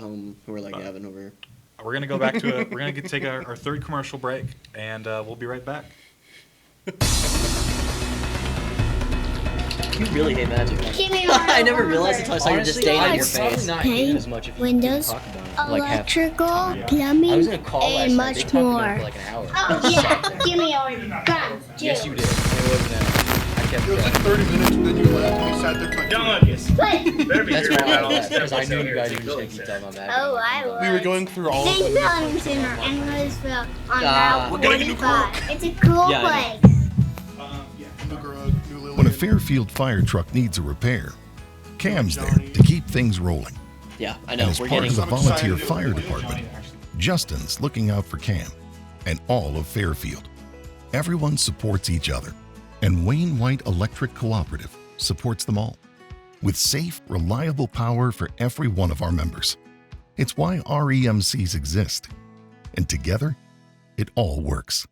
home who are like Gavin over here. We're gonna go back to it. We're gonna take our third commercial break, and we'll be right back. You really hate magic. Give me I never realized until I saw your Honestly, disdain on I'd your probably face. not hate it as much if you Windows, didn't talk about it. Like half the electrical, time. I was plumbing, in a call last and night. They much talked about it more. for like an hour. Oh yeah, give me all your guns, too. Yes, you did. It wasn't that. I kept It was like 30 minutes, and then you left, and we sat there for like 2 minutes. That's why I left, because I knew you guys were just going to keep talking about magic. Oh, I was. We were going through all of Thank them. you, Center, and Roseville on Ah. Route We're getting a new 45. It's a cool Yeah, I place. When a Fairfield fire truck needs a repair, Cam's there to keep things rolling. Yeah, I know. And as We're part getting of the volunteer fire department, Justin's looking out for Cam and all of Fairfield. Everyone supports each other, and Wayne White Electric Cooperative supports them all with safe, reliable power for every one of our members. It's why REMCs exist, and together, it all works.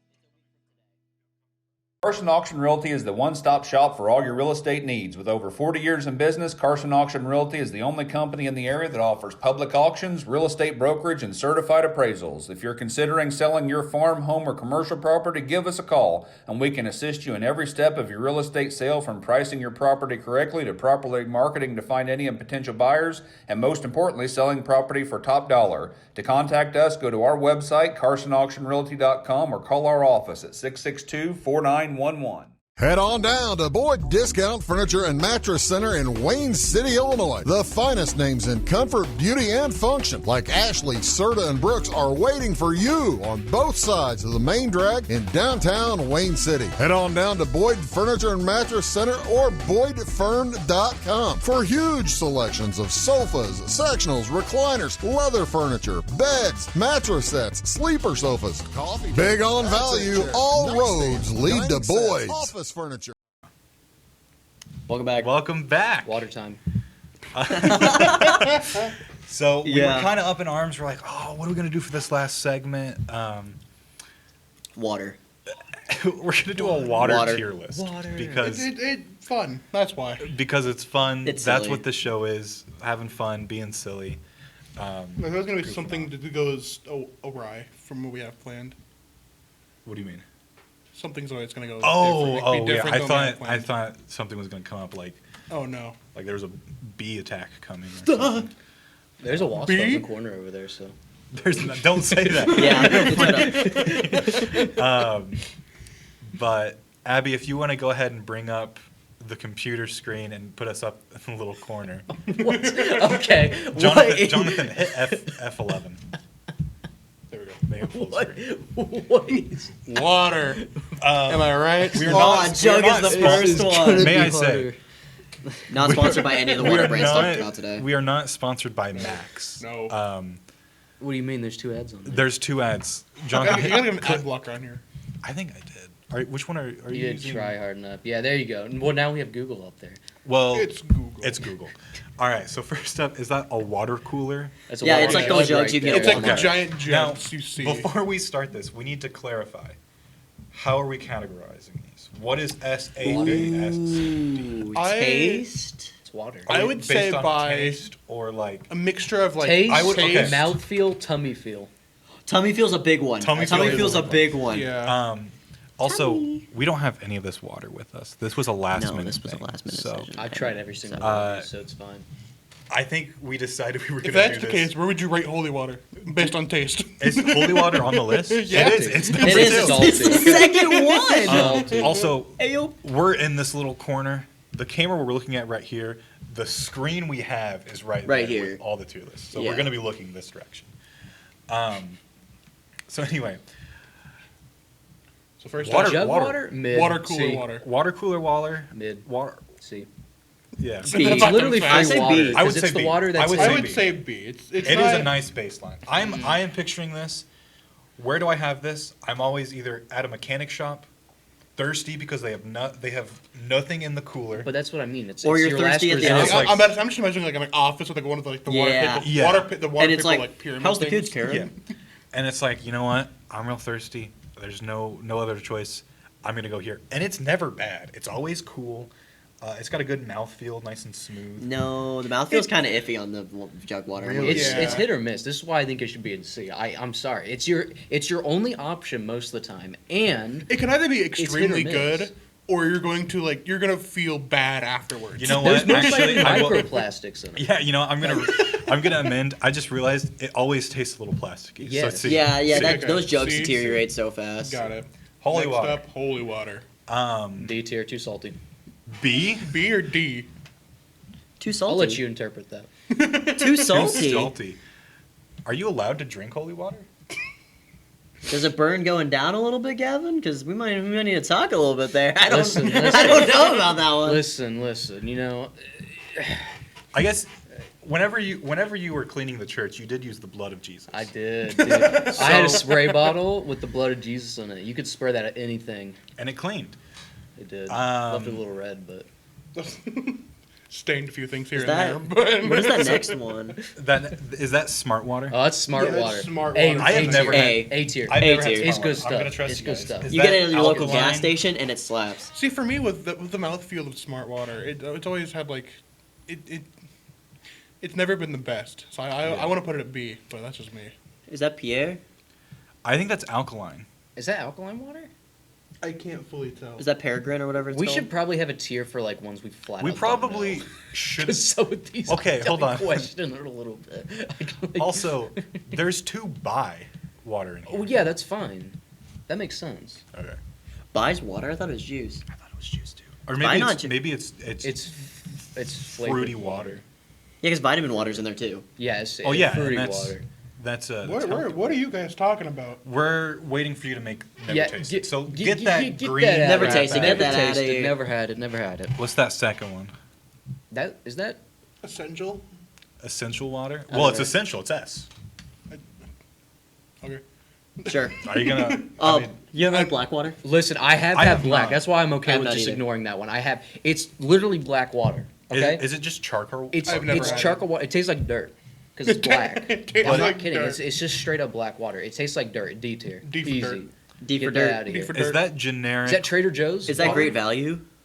Carson Auction Realty is the one-stop shop for all your real estate needs. With over 40 years in business, Carson Auction Realty is the only company in the area that offers public auctions, real estate brokerage, and certified appraisals. If you're considering selling your farm, home, or commercial property, give us a call, and we can assist you in every step of your real estate sale, from pricing your property correctly to properly marketing to find any potential buyers, and most importantly, selling property for top dollar. To contact us, go to our website, carsonauctionrealty.com, or call our office at 662-4911. Head on down to Boyd Discount Furniture and Mattress Center in Wayne City, Illinois. The finest names in comfort, beauty, and function, like Ashley, Serta, and Brooks, are waiting for you on both sides of the main drag in downtown Wayne City. Head on down to Boyd Furniture and Mattress Center or BoydFern.com for huge selections of sofas, sectionals, recliners, leather furniture, beds, mattress sets, sleeper sofas, coffee. Big on value, all roads lead to Boyd's. Office furniture. Welcome back. Welcome back. Water time. So we Yeah. were kind of up in arms. We're like, oh, what are we going to do for this last segment? Water. We're going to do a water Water. tier list. Water. Because It Fun. That's why. Because it's fun. It's That's silly. what the show is. Having fun, being silly. There's going to be something that goes awry from what we have planned. What do you mean? Something's always going to go Oh, be yeah. different I than we have thought planned. something was gonna come up like Oh, no. there was a bee attack coming. Or something. There's a wasp in the corner over there, so. Don't say that. Yeah. But Abby, if you want to go ahead and bring up the computer screen and put us up in the little corner. Okay. Jonathan, hit F11. There we go. Make it full screen. What is Water. Am I right? We are Jug is the first one. May I say, Not sponsored by any of the water brands talked about today. we are not sponsored by Max. No. What do you mean? There's 2 ads on there. There's 2 ads. You Jonathan, got to give an ad blocker on here. I think I did. Which one are you You didn't using? try hard enough. Yeah, there you go. Well, now we have Google up there. Well, It's Google. It's Google. All right. So first up, is that a water cooler? That's a Yeah, water it's like jug those jugs right you there. get It's at like Walmart. the giant Now, jets you see. before we start this, we need to clarify. How are we categorizing these? What is SABS? Ooh, taste. It's water. I would Based say on by taste or like a mixture of like Taste, okay. mouthfeel, tummy feel. Tummy feel's a big one. Tummy feel is feel's a a big one. Yeah. Also, we don't have any of this water with us. This was a last No, minute. this was a thing, last minute so decision. I've tried every single So- one, of these, so it's fine. I think we decided we were If going to do that's the this. case, where would you rate holy water based on taste? Is holy water on the list? Yeah. It is. It's number It is. 2. It's the second one. Also, Ayo. we're in this little corner. The camera we're looking at right here, the screen we have is right Right there here. with all the tier lists. So Yeah. we're going to be looking this direction. So anyway, So first, Water- Jug water. water? Mid. water cooler C. water. water cooler water. Mid. Water. C. Yeah. It's That's what literally I'm free saying. water. I say B. I would 'cause say it's the B. water that's I would I say would B. say B. It's It not, is a nice baseline. I am picturing this. Where do I have this? I'm always either at a mechanic shop, thirsty because they have nothing in the cooler. But that's what I mean. It's Or it's you're your thirsty last at the And resort. it's I'm, like- I'm just imagining like an office with like one of the Yeah. water Yeah. the water And it's paper, like, pyramid how's the things. kids, Karen? Yeah. And it's like, you know what? I'm real thirsty. There's no other choice. I'm gonna go here, and it's never bad. It's always cool. It's got a good mouthfeel, nice and smooth. No, the mouth feels kind of iffy on the jug water. I'm gonna It's be- it's hit or miss. This is why I think it should be in C. I'm sorry. It's your only option most of the time, and It can either be hit or extremely miss. good, or you're going to feel bad afterwards. You know there's what? most Actually, likely I will- microplastics in it. Yeah, you know, I'm gonna amend. I just realized it always tastes a little plasticky. So Yes. C. Yeah, C. that, Okay. those jugs See, deteriorate so fast. Got it. Holy Next water. up, holy water. D tier, too salty. B. B or D? Too I'll salty. let you interpret that. Too Too salty. salty. Are you allowed to drink holy water? Does it burn going down a little bit, Gavin? Because we might need to talk a little bit there. I don't Listen. I don't know about that one. Listen. You know, I guess whenever you were cleaning the church, you did use the blood of Jesus. I did. Dude. I had a spray bottle with the blood of Jesus in it. You could spray that at anything. And it cleaned. It did. Um, Left it a little red, but Stained a few things here Is and that, there. But what is that next one? Is that smart water? oh, it's smart Yeah, it's water. smart A, water. I have A never tier. had- A tier. I've never had tier. smart It's good water. stuff. I'm gonna trust It's you good guys. stuff. Is You get that it at your local alkaline? gas station and it slaps. See, for me, with the mouthfeel of smart water, it's always had like, it's never been the best. So I want to put it at B, but that's just me. Is that Pierre? I think that's alkaline. Is that alkaline water? I can't fully tell. Is that Peregrine or whatever it's We called? should probably have a tier for like ones we flat. We out don't probably know. should. 'Cause some of these. Okay, I hold on. question it a little bit. Like- Also, there's 2 buy water in here. Oh yeah, that's fine. That makes sense. Okay. Buys water? I thought it was juice. I thought it was juice too. Or Buy maybe not it's, ju- maybe it's It's flavored fruity water. Yeah, because vitamin water's in there too. Yeah, it's Oh yeah, fruity and that's water. that's What are you guys talking about? We're waiting for you to make never Yeah, taste get- it. So get- get that get green. that out Never of tasted, here. get that Never outta tasted, here. Never had it. Never had it. What's that second one? That is that. Essential. Essential water. I Well, don't it's know. essential. It's S. Okay. Sure. Are you gonna? Oh, I mean, you ever had black water? Listen, I have I had have black. not. That's why I'm okay I have with not just either. ignoring that one. I have. It's literally black water. Okay. is it just charcoal? It's I've never it's had it. charcoal water. It tastes like dirt because it's black. It tastes I'm like not kidding. dirt. It's just straight up black water. It tastes like dirt. D tier. D for Easy. dirt. D for Get dirt. that out of D here. for Is dirt. that generic? Is that Trader Joe's? Is that water? great value?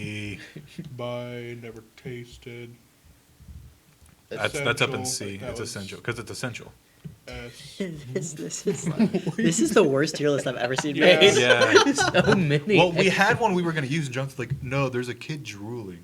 B. Bye. Never tasted. That's up in Essential, C. that It's was- essential because it's essential. This is the worst tier list I've ever seen made. Yeah. So many. Well, we had one we were gonna use, and John's like, "No, there's a kid drooling."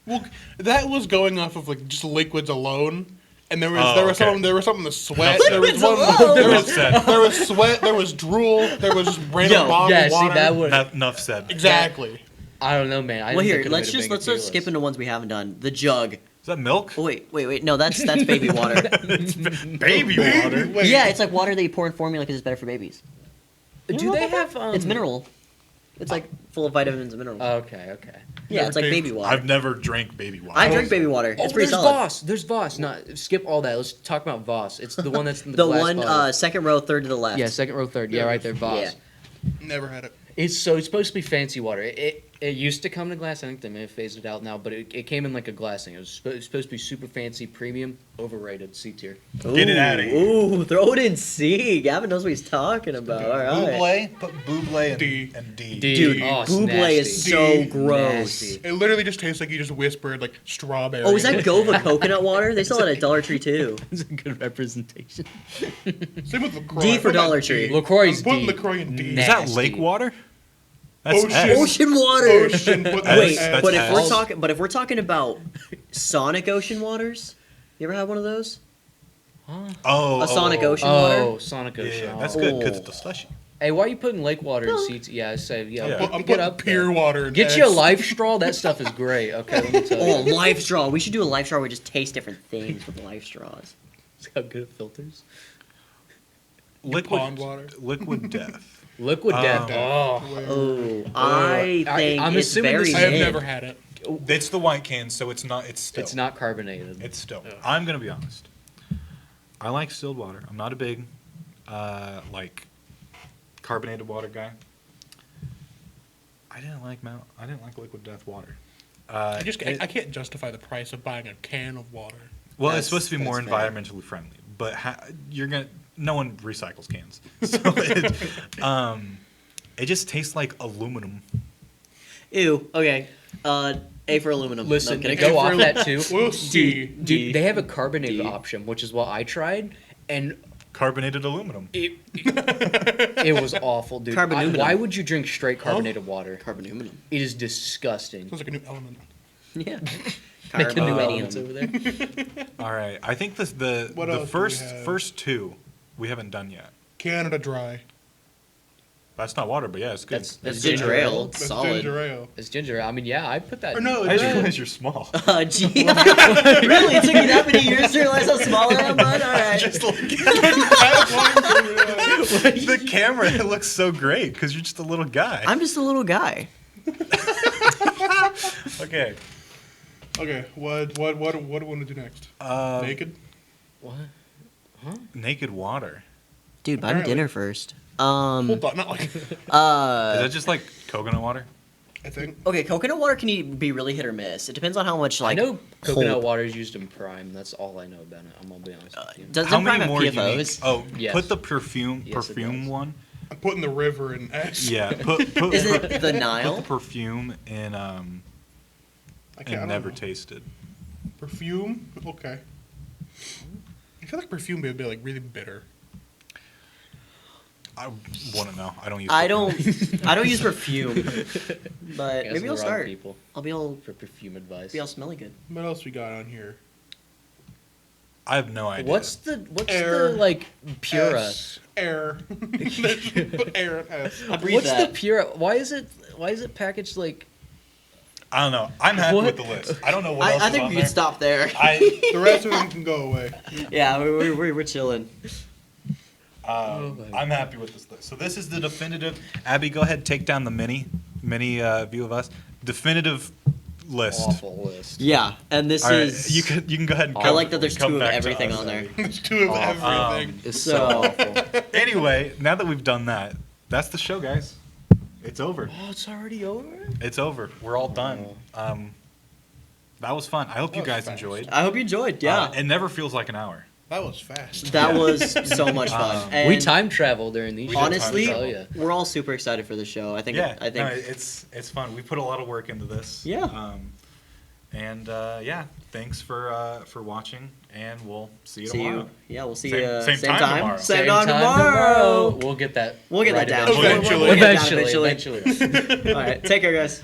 Well, that was going off of like just liquids alone, and there was Oh, there was okay. some there was something to sweat. Enough There was said. one. There Enough was, said. there was sweat. There was drool. There was just random bottled water. that would. Enough said. Exactly. I don't know, man. I Well, didn't here, think it let's would've just been a let's tier skip list. into ones we haven't done. The jug. Is that milk? Oh, wait. No, that's baby water. Baby water. Wait. Yeah, it's like water that you pour in formula because it's better for babies. Do they have? It's mineral. It's like full of vitamins and minerals. Okay. Yeah, it's like baby water. I've never drank baby water. I drink baby water. It's pretty there's solid. Voss. There's Voss. No, skip all that. Let's talk about Voss. It's the one that's in the, The glass one bottle. second row, third to the left. Yeah, second row, third. Yeah, right there, Voss. Yeah. Never had it. It's supposed to be fancy water. It used to come in a glass. I think they may have phased it out now, but it came in like a glass thing. It was supposed to be super fancy, premium, overrated, C tier. Get it outta here. Ooh, throw it in C. Gavin knows what he's talking about. All right. Buble, put buble D. and D. Dude, Oh, it's buble is nasty. so D. gross. Nasty. It literally just tastes like you just whispered like strawberry. Oh, is that Gova coconut water? They sell it at Dollar Tree too. It's a good representation. Same with LaCroix. D for Put that Dollar D. Tree. LaCroix's I'm putting D. LaCroix in D. Is that Nasty. lake water? That's Ocean. S. Ocean water. Ocean. Put that Wait, in S. but S. if we're talking about Sonic Ocean waters, you ever had one of those? Oh, A Sonic Ocean Oh, water? Sonic Yeah, Ocean. yeah, that's Oh. good because it's a slushy. Hey, why are you putting lake water in seats? Yeah, I say, yeah. Yeah. Get, I'm get putting up pure there. water in Get S. you a life straw. That stuff is great. Okay, let me tell you. Oh, life straw. We should do a life straw where we just taste different things with life straws. It's got good filters. Pond water. Liquid death. Liquid death. Oh. Oh, I think I'm it's assuming very this- I have mid. never had it. It's the white can, so it's not. It's still. It's not carbonated. It's still. I'm gonna be honest. I like distilled water. I'm not a big, like, carbonated water guy. I didn't like liquid death water. I can't justify the price of buying a can of water. Well, it's supposed to be more that's fair. environmentally friendly, but no one recycles cans, so it just tastes like aluminum. Ew. Okay. A for aluminum. Listen, no, I'm to kidding. go off that too. We'll see. Dude, they have a carbonated D. option, which is what I tried, and Carbonated aluminum. it was awful, dude. Carbonuminum. Why would you drink straight carbonated water? Carbonuminum. It is disgusting. Sounds like a new element. Yeah. Making new Carbonuminium. elements over there. All right, I think the What else do we have? first two we haven't done yet. Canada Dry. That's not water, but yeah, it's good. That's ginger ale. It's That's solid. ginger ale. It's ginger ale. I mean, yeah, I put that. Or no, I it's just realized you're small. Gee. Really? It took you that many years to realize how small I am, bud? All right. Just look the camera. It looks so great because you're just a little guy. I'm just a little guy. Okay. Okay, what do we want to do next? Naked? What? Naked water. Dude, buy me Apparently. dinner first. Hold on, not like Is that just like coconut water? I think. Okay, coconut water can be really hit or miss. It depends on how much, like, I know coconut pulp. water is used in Prime. That's all I know about it. I'm gonna be honest with you. Does How it many have more PFOs? Oh, Yes. put the perfume Yes, it does. one. I'm putting the river in S. Yeah, put Is it the Nile? Put the perfume in I and don't never know. tasted. Perfume? Okay. I feel like perfume would be like really bitter. I want to know. I don't use. I perfume. don't use perfume, but Guess maybe the I'll wrong start. people I'll be all for perfume advice. smelly good. What else we got on here? I have no idea. What's Air. the like Pura? S. Air. Put air in S. I breathe What's that. the Pura? Why is it packaged like? I don't know. I'm happy What? with the list. I don't know what else I is think on we there. can stop there. The rest of them can go away. Yeah, we're chilling. I'm happy with this list. So this is the definitive. Abby, go ahead, take down the mini view of us. Definitive list. Awful list. Yeah, and this All right, is you can go ahead and. I come- like that there's come two of back to everything us, on there. Abby. There's two of everything. It's So- so awful. Anyway, now that we've done that, that's the show, guys. It's over. Oh, it's already over. It's over. We're all done. That was fun. I hope you was guys fast. enjoyed. I hope you enjoyed. Yeah, It never feels like an hour. That was fast. that was so much fun. And We time travel during these. honestly, shows, I'll tell ya. we're all super excited for the show. I think. Yeah, I think. no, it's fun. We put a lot of work into this. Yeah. And yeah, thanks for watching, and we'll see you See tomorrow. you. Yeah, we'll see Same- you. same time tomorrow. Same time tomorrow. We'll get that. We'll get right that down. eventually. We'll get that down Eventually. All right. Take care, guys.